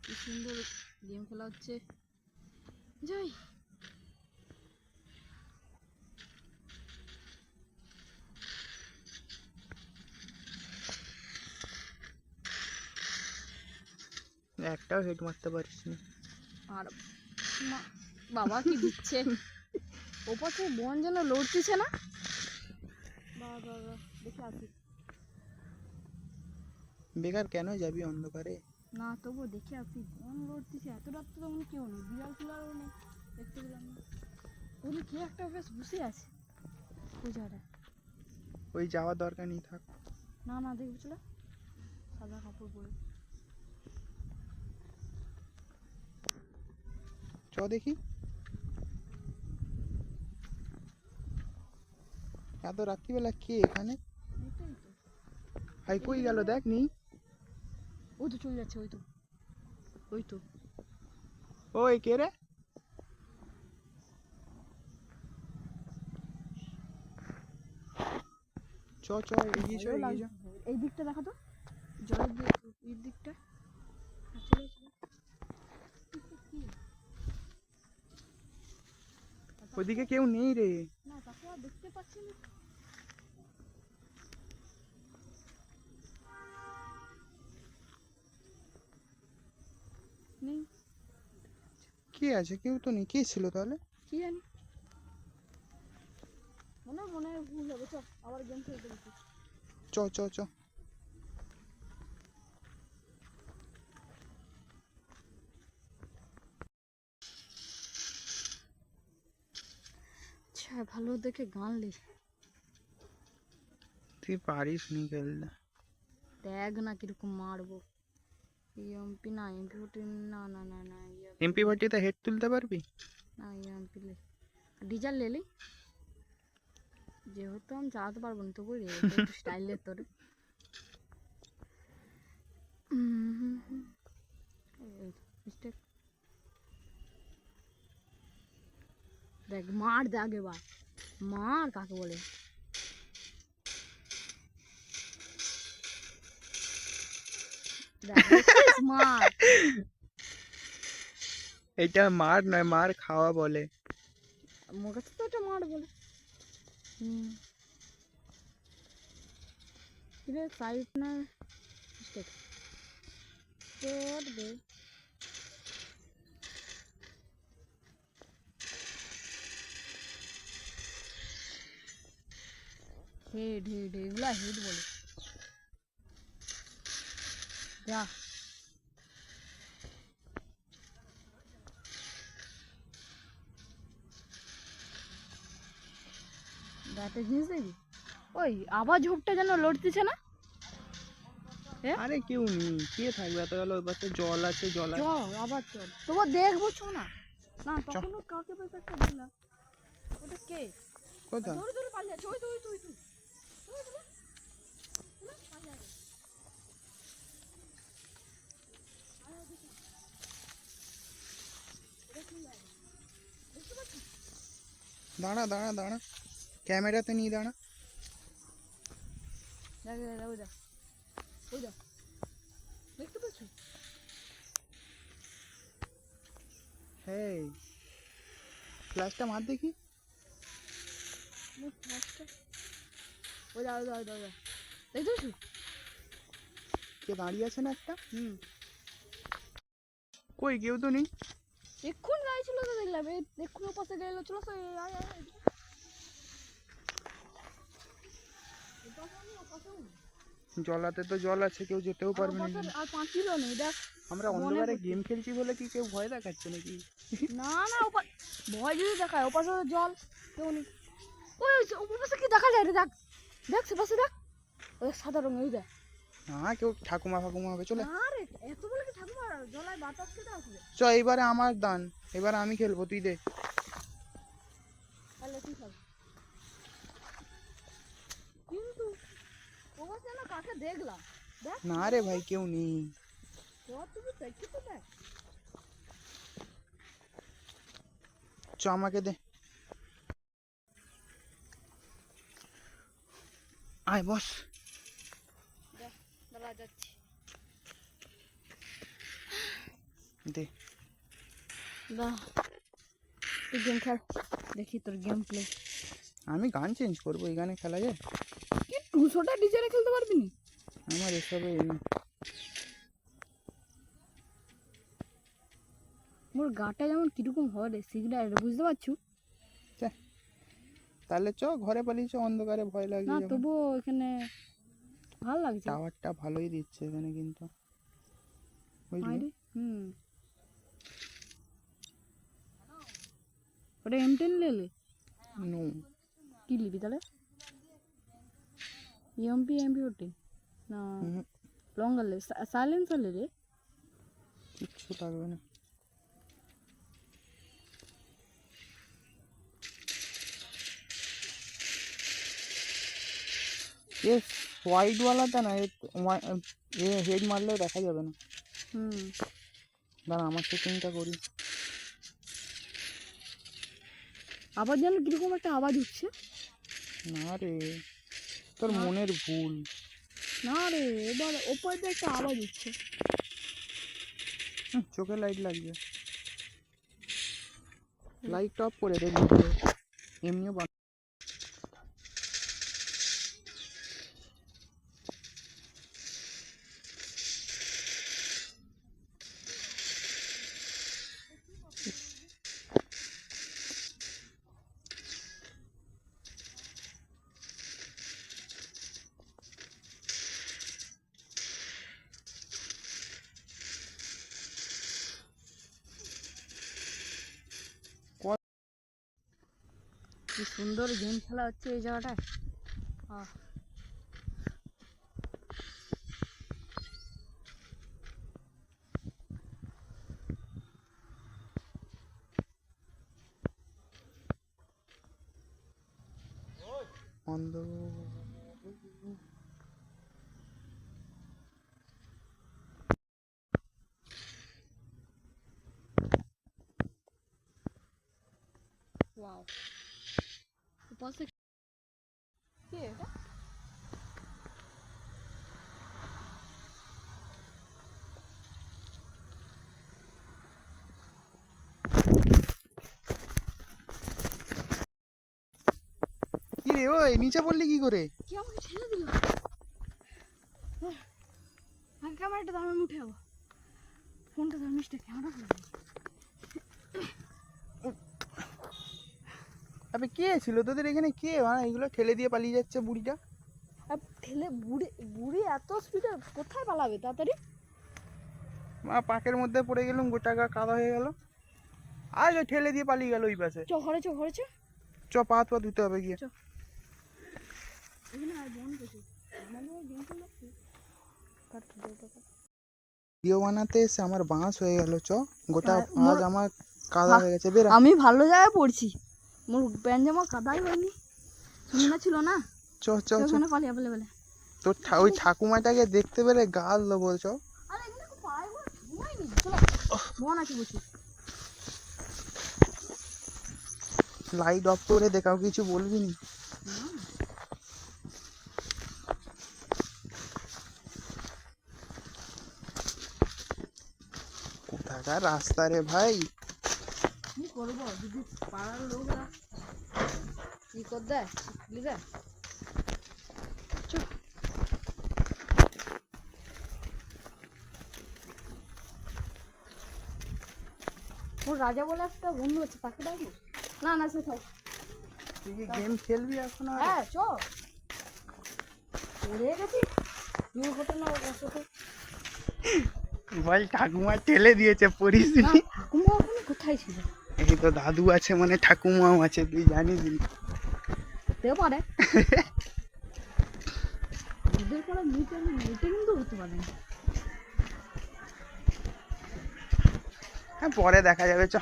কি সুন্দর গেম খেলা হচ্ছে। যাই একটাও হেড মারতে পারিস না। আর বাবা কি দিচ্ছে ওপর থেকে বন যেন লড়তেছে না। বাবা দেখে আসি। বেকার কেন যাবি অন্ধকারে? না তবু দেখে আসি বন লড়তেছে এত রাত তো তেমন কেউ নেই, বিড়াল টিড়ালও নেই, দেখতে পেলাম না। ওখানে কে একটা বেশ বসে আছে পূজাটা। ওই যাওয়ার দরকার নেই, থাক। না না দেখবি চলে সাদা কাপড় পরে। চ দেখি। এত রাত্রিবেলা কে এখানে? এটাই তো। হাই কই গেল দেখ নি। ওই তো চলে যাচ্ছে, ওই তো ওই তো। ওই কে রে? চ চ এগিয়ে চ এগিয়ে চ। এই দিকটা দেখা তো, জলের এই দিকটা। চলে চলে। ওইদিকে কেউ নেই রে। না তাকে আর দেখতে পাচ্ছি না। নেই। কে আছে? কেউ তো নেই। কে ছিল তাহলে? কি জানি, মনে হয় ভুল হবে। চ আবার গেম খেলতে বসি। চ চ চ। আচ্ছা ভালো দেখে গান লি। তুই পারিস নি খেলতে। দেখ না কিরকম মারবো। এমপি না এমপি না না না না এমপি ভার্টিতে হেড তুলতে পারবি? না এমপি লে ডিজার লেলি। যেহেতু আমি চালাতে পারবো না তবু রে একটু স্টাইলের তোর। মিস্টেক। দেখ মার দেখ এবার মার কাকে বলে। মার এটা মার নয়, মার খাওয়া বলে। আমার কাছে তো এটা মার বলে। কিরে সাইড না মিস্টেক তোর দে। হেড হেড এগুলা হেড বলে। যা ব্যাটে জিনিস দেখি। ওই আবার ঝোপটা যেন লড়তেছে না। আরে কেউ নেই, কে থাকবে এত গেল? ওই পাশে জল আছে, জল আছে। চল আবার চল তবু দেখবো ছো না। না তখনও কাকে বেশ একটা দিলাম। ওটা কে? কোথা? ধরে ধরে পালিয়ে যাচ্ছে। ওই তো ওই তো ওই তো। দাঁড়া দাঁড়া দাঁড়া, ক্যামেরাতে নিয়ে দাঁড়া। দেখ দেখ ওই দেখ ওই দেখ দেখতে পাচ্ছ? হেই, ফ্ল্যাশটা মার দেখি। ওই দাও দাও দাও দাও দেখতে পাচ্ছ? কে দাঁড়িয়ে আছে না একটা? কই কেউ তো নেই। এক্ষুনি গাড়ি ছিল তো দেখলাম। এই এক্ষুনি পাশে গেল চলো তো আয় আয় আয়। জলাতে তো জল আছে, কেউ যেতেও পারবে না। আর পাঁচিলও নেই দেখ। আমরা অন্ধকারে গেম খেলছি বলে কি কেউ ভয় দেখাচ্ছে নাকি? না না ভয় যদি দেখায় ওপাশে জল কেউ নেই। ওই ওপাশে কি দেখা যায় রে? দেখ দেখ সে পাশে দেখ ওই সাদা রঙের ওই দেখ। না কেউ ঠাকুমা ফাকুমা হবে, চলে। না রে এত বলে কি ঠাকুমা জলায় বাতাস খেতে আসবে? চ এবারে আমার দান, এবারে আমি খেলবো, তুই দে। তাহলে কি খাবি? কিন্তু ওপাশে না কাকে দেখলাম। দেখ না রে ভাই, কেউ নেই। তুমি দেখি তো দেখ। চ আমাকে দে। আয় বস। দেখ দাঁড়া যাচ্ছি। দে দা তুই গেম খেল, দেখি তোর গেম প্লে। আমি গান চেঞ্জ করবো, এই গানে খেলা যায়? কি 200টা ডিজে খেলতে পারবি না? আমার এসবে মোর গাটা যেমন কিরকম হয় রে সিগন্যাল, বুঝতে পারছো? তাহলে চ ঘরে পালিয়ে চ, অন্ধকারে ভয় লাগছে না যখন। তবুও এখানে ভালো লাগছে। টাওয়ারটা ভালোই দিচ্ছে এখানে কিন্তু, বুঝলি? আরে ওটা M10 লেলে নো, কি নিবি তাহলে? MP14 না লঙ্গার লে, সাইলেন্সার লে রে। কিচ্ছু লাগবে না। ये হোয়াইট ওয়ালাটা না, এ হেড মারলেও দেখা যাবে না। দাঁড়া আমার সেটিংটা করি। আবার যেন কিরকম একটা আওয়াজ উঠছে। না রে, তোর মনের ভুল। না রে, এবার ওপর দিয়ে একটা আওয়াজ উঠছে। চোখে লাইট লাগবে, লাইট অফ করে দে। এমনিও কি সুন্দর গেম খেলা হচ্ছে এই জায়গাটায়। অন্ধ। ওয়াও, পাশে কি এটা? কি রে ওই নিচে পড়লি কি করে? কি আমাকে ঠেলে দিল? আগে ক্যামেরাটা দাম আমি উঠে যাবো, ফোনটা দাম মিস্টেক ক্যামেরা করে। আবে কে ছিল তোদের এখানে? কে এগুলো ঠেলে দিয়ে পালিয়ে যাচ্ছে বুড়িটা? আর ঠেলে বুড়ি এত স্পিডে কোথায় পালাবে তাড়াতাড়ি? পাকের মধ্যে পড়ে গেলাম, গোটা গা কাদা হয়ে গেল। আর ঠেলে দিয়ে পালিয়ে গেল ওই পাশে। চ ঘরে চ, ঘরে চ। চ পা হাত পা ধুতে হবে গিয়ে। এখানে আর বোন কিছু আমাদের গেম খেলছি। ভিডিও বানাতে এসে আমার বাঁশ হয়ে গেল। চ গোটা পা জামা কাদা হয়ে গেছে। বেরা, আমি ভালো জায়গায় পড়ছি, মোর প্যান্ট জামা কাদাই হয়নি, শুনে ছিল না। চ চ চ। ওখানে পালিয়ে বলে বলে তোর ওই ঠাকুমাটাকে দেখতে পেলে গাল দেবো। চ। আরে এখানে কো পায় গো ঘুমাইনি, চলো বোন আছে বসে। লাইট অফ করে দেখাও, কিছু বলবি নি? কোথাকার রাস্তা রে ভাই? কি করবো যদি পাড়ার লোকরা কি কর দেয় বুঝলে। ওর রাজা বলে একটা বন্ধু আছে, তাকে ডাকবো? না না সে থাক। তুই কি গেম খেলবি এখন? হ্যাঁ চ, পড়ে গেছি দুর্ঘটনা বশত। ভাই ঠাকুমা ঠেলে দিয়েছে, পড়িস না নি? ঠাকুমা ওখানে কোথায় ছিল? এই তো দাদু আছে মানে ঠাকুমাও আছে, তুই জানিস নি? হতেও পারে, ওদের পরে মিটিং কিন্তু হতে পারে না। হ্যাঁ পরে দেখা যাবে, চ।